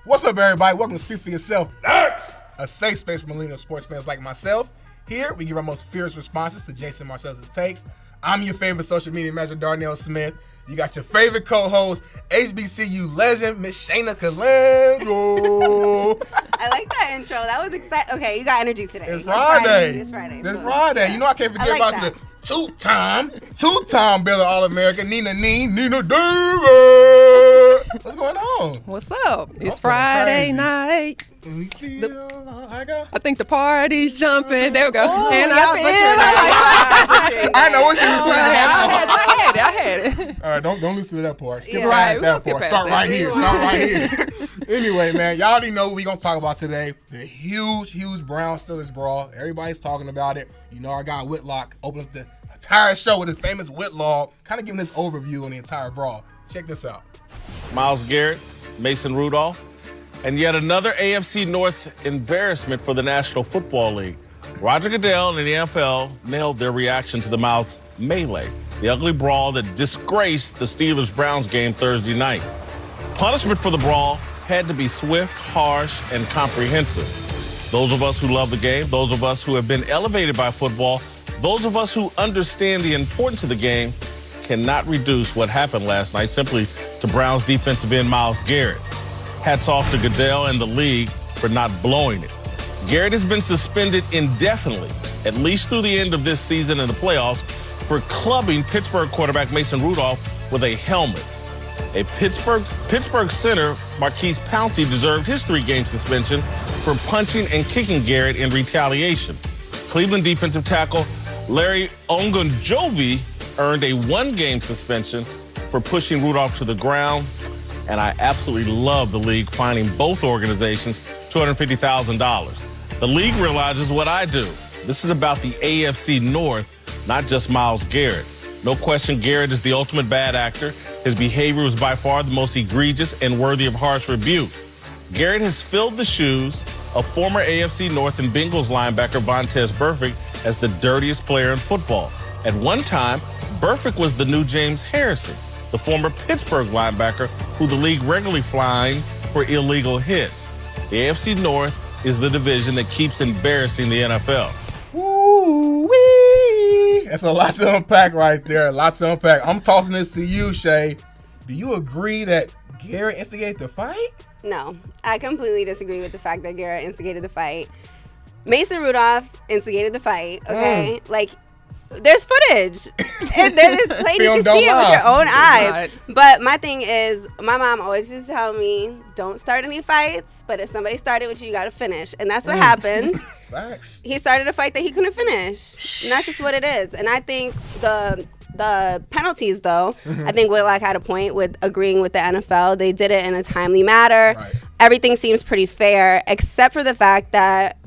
What's up, everybody? Welcome to Speak for Yourself, a safe space for millennial sports fans like myself. Here, we give our most fierce responses to Jason Marcellus' takes. I'm your favorite social media manager, Darnell Smith. You got your favorite co-host, HBCU legend, Miss Shayna Calandro. I like that intro. That was exciting. Okay, you got energy today. It's Friday. It's Friday. It's Friday. Yeah. You know I can't forget about the two-time Billy All-American, Nina Davis. What's going on? What's up? It's Friday night. I think the party's jumping. There we go. Oh, and I know what you were saying. I had it. All right, don't listen to that part. Skip Right, past that we'll part. skip Start past right that. here. Anyway, man, y'all already know what we're going to talk about today. The huge Browns-Steelers brawl. Everybody's talking about it. You know, our guy Whitlock opened up the entire show with his famous Whitlock, kind of giving this overview on the entire brawl. Check this out. Myles Garrett, Mason Rudolph, and yet another AFC North embarrassment for the National Football League. Roger Goodell and the NFL nailed their reaction to the Myles melee, the ugly brawl that disgraced the Steelers-Browns game Thursday night. Punishment for the brawl had to be swift, harsh, and comprehensive. Those of us who love the game, those of us who have been elevated by football, those of us who understand the importance of the game cannot reduce what happened last night simply to Browns defensive end Myles Garrett. Hats off to Goodell and the league for not blowing it. Garrett has been suspended indefinitely, at least through the end of this season in the playoffs, for clubbing Pittsburgh quarterback Mason Rudolph with a helmet. A Pittsburgh center, Marquise Pouncey, deserved his 3-game suspension for punching and kicking Garrett in retaliation. Cleveland defensive tackle Larry Ogunjobi earned a 1-game suspension for pushing Rudolph to the ground. And I absolutely love the league fining both organizations $250,000. The league realizes what I do. This is about the AFC North, not just Myles Garrett. No question, Garrett is the ultimate bad actor. His behavior was by far the most egregious and worthy of harsh rebuke. Garrett has filled the shoes of former AFC North and Bengals linebacker Vontaze Burfict as the dirtiest player in football. At one time, Burfict was the new James Harrison, the former Pittsburgh linebacker who the league regularly fined for illegal hits. The AFC North is the division that keeps embarrassing the NFL. Woo-wee! That's a lot to unpack right there. Lots to unpack. I'm tossing this to you, Shay. Do you agree that Garrett instigated the fight? No, I completely disagree with the fact that Garrett instigated the fight. Mason Rudolph instigated the fight, okay? Like, there's footage. And there's play. You can see it with your own eyes. Right. But my thing is, my mom always used to tell me, don't start any fights, but if somebody started with you, you got to finish. And that's what happened. Facts. He started a fight that he couldn't finish. And that's just what it is. And I think the penalties, though, I think Whitlock had a point with agreeing with the NFL. They did it in a timely manner. Right. Everything seems pretty fair, except for the fact that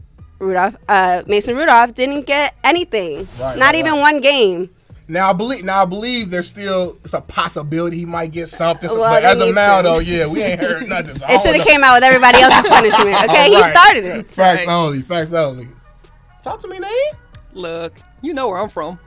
Mason Rudolph didn't get anything. Not even one game. Now I believe there's still it's a possibility he might get something. Well, but as of now, to. though, yeah, we ain't heard nothing. So It should have came out with everybody else's punishment. Okay, All right. He started it. Facts only. Facts only. Talk to me, Nate. Look, you know where I'm from.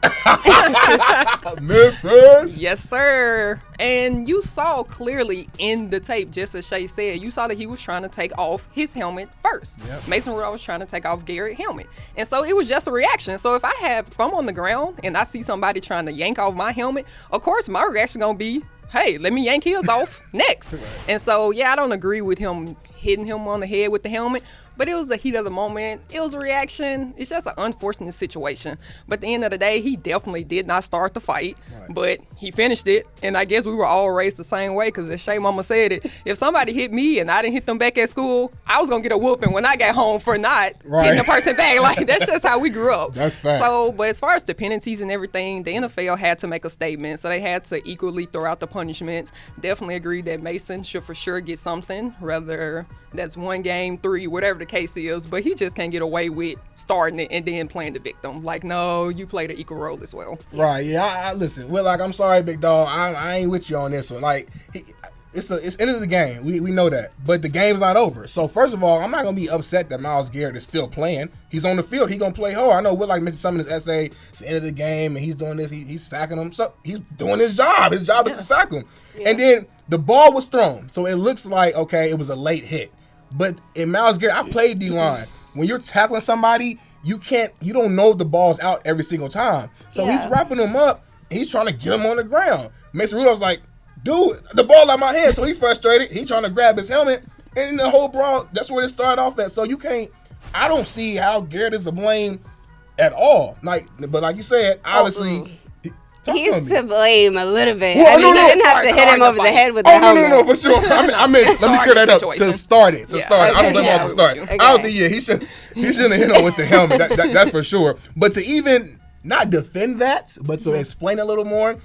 Memphis. Yes, sir. And you saw clearly in the tape, just as Shay said, you saw that he was trying to take off his helmet first. Yep. Mason Rudolph was trying to take off Garrett's helmet. And so it was just a reaction. So if I'm on the ground and I see somebody trying to yank off my helmet, of course my reaction going to be, hey, let me yank his off next. Right. And so, yeah, I don't agree with him hitting him on the head with the helmet. But it was the heat of the moment. It was a reaction. It's just an unfortunate situation. But at the end of the day, he definitely did not start the fight. Right. But he finished it. And I guess we were all raised the same way because as Shay Mama said it, if somebody hit me and I didn't hit them back at school, I was going to get a whooping when I got home for not hitting the person back. Like, that's just how we grew up. That's fact. So, but as far as the penalties and everything, the NFL had to make a statement. So they had to equally throw out the punishments. Definitely agree that Mason should for sure get something, whether that's 1 game, 3, whatever the case is, but he just can't get away with starting it and then playing the victim. Like, no, you played an equal role as well. Right, yeah, I listen, Whitlock, I'm sorry, big dog, I ain't with you on this one. Like, it's end of the game, we know that, but the game's not over. So, first of all, I'm not going to be upset that Myles Garrett is still playing. He's on the field, he's going to play hard. I know Whitlock mentioned something in his essay, it's the end of the game, and he's doing this, he's sacking him. So, he's doing his job is to sack him. Yeah. And then the ball was thrown, so it looks like, okay, it was a late hit. But in Myles Garrett, I played D-line. When you're tackling somebody, you don't know the ball's out every single time. So he's wrapping him up, and he's trying to get him on the ground. Mason Rudolph's like, dude, the ball out my hand. So he's frustrated. He's trying to grab his helmet, and the whole brawl, that's where it started off at. So you can't, I don't see how Garrett is to blame at all. But like you said, obviously, he's to blame a little bit. Well, he didn't have to hit him over the head with the helmet. No, for sure. I meant, let me clear that up. To start it. I don't blame him to start. Okay. Obviously, he shouldn't have hit him with the helmet. That's for sure. But to even not defend that, but to explain a little more,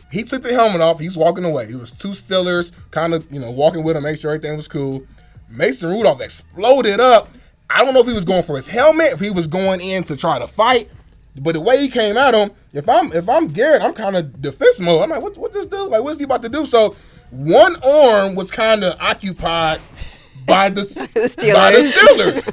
he took the helmet off. He's walking away. It was 2 Steelers kind of, walking with him, make sure everything was cool. Mason Rudolph exploded up. I don't know if he was going for his helmet, if he was going in to try to fight. But the way he came at him, if I'm Garrett, I'm kind of defense mode. I'm like, what this dude? Like, what's he about to do? So one arm was kind of occupied by the Steelers.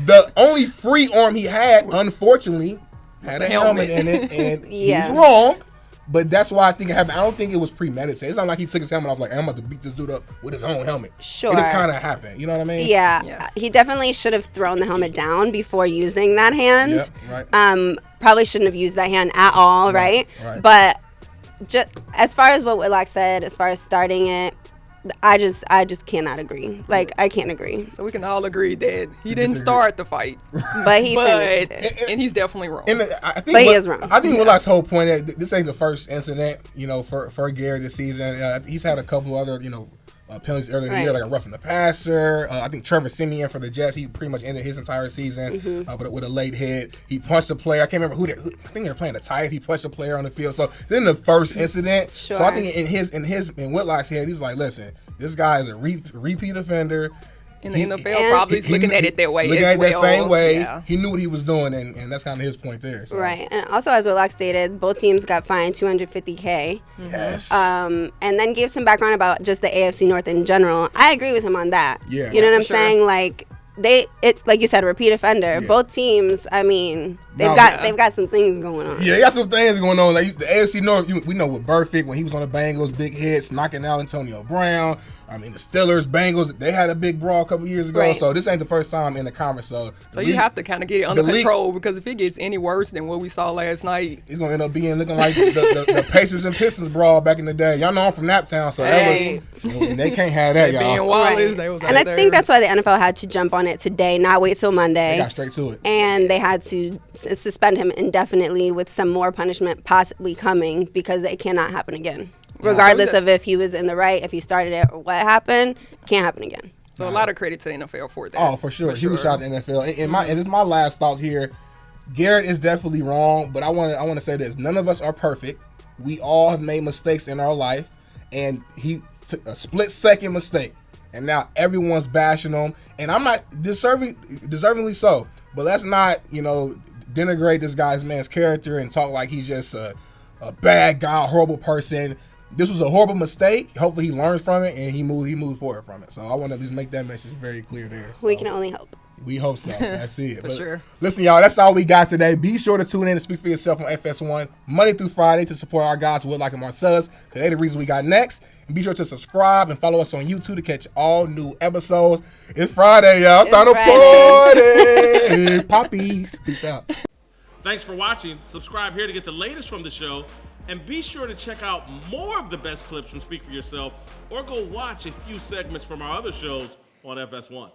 The only free arm he had, unfortunately, had a helmet in it, and he's wrong. But that's why I think it happened. I don't think it was premeditated. It's not like he took his helmet off like, I'm about to beat this dude up with his own helmet. Sure. It just kind of happened. You know what I mean? Yeah. He definitely should have thrown the helmet down before using that hand. Yep, right. Probably shouldn't have used that hand at all, right? But just as far as what Whitlock said, as far as starting it, I just cannot agree. Like, I can't agree. So we can all agree that he didn't start the fight, but he finished it. And he's definitely wrong. But he is wrong. I think Whitlock's whole point is this ain't the first incident, for Garrett this season. He's had a couple other, penalties earlier in the year, like a roughing the passer. I think Trevor Siemian for the Jets, he pretty much ended his entire season but with a late hit. He punched a player. I can't remember who I think they were playing the Titans. He punched a player on the field. So then the first incident. Sure. So I think in Whitlock's head, he's like, listen, this guy is a repeat offender. And the NFL probably is looking at it that way as well. Looking at it that same way. Yeah. He knew what he was doing, and that's kind of his point there. So. Right. And also, as Whitlock stated, both teams got fined $250K. Yes. And then gave some background about just the AFC North in general. I agree with him on that. Yeah. You know what I'm saying? Like, like you said, a repeat offender. Yeah. Both teams, I mean, they've got some things going on. Yeah, they got some things going on. Like the AFC North, we know with Burfict when he was on the Bengals, big hits, knocking out Antonio Brown. I mean, the Steelers, Bengals, they had a big brawl a couple years ago. Right. So this ain't the first time in the conference. So you have to kind of get it under control, because if it gets any worse than what we saw last night, it's gonna end up looking like the Pacers and Pistons brawl back in the day. Y'all know I'm from Naptown, so that was, they can't have that, y'all. Being Wallace, they was and I think that's why the NFL had to jump on it today, not wait till Monday. They got straight to it, and they had to suspend him indefinitely with some more punishment possibly coming, because it cannot happen again. Regardless of if he was in the right, if he started it, or what happened, can't happen again. So a lot of credit to the NFL for that. Oh, for sure. Huge shout out to the NFL. And this is my last thoughts here. Garrett is definitely wrong, but I want to say this. None of us are perfect. We all have made mistakes in our life, and he took a split-second mistake, and now everyone's bashing him. And I'm not deservingly so, but let's not, denigrate this man's character and talk like he's just a bad guy, a horrible person. This was a horrible mistake. Hopefully he learns from it and he moves forward from it. So I want to just make that message very clear there. So we can only hope. We hope so. That's it. For sure. Listen, y'all, that's all we got today. Be sure to tune in and speak for yourself on FS1 Monday through Friday to support our guys Whitlock and Marcellus, because they're the reason we got next. And be sure to subscribe and follow us on YouTube to catch all new episodes. It's Friday, y'all. It's time to party. Poppies. Peace out. Thanks for watching. Subscribe here to get the latest from the show. And be sure to check out more of the best clips from Speak For Yourself, or go watch a few segments from our other shows on FS1.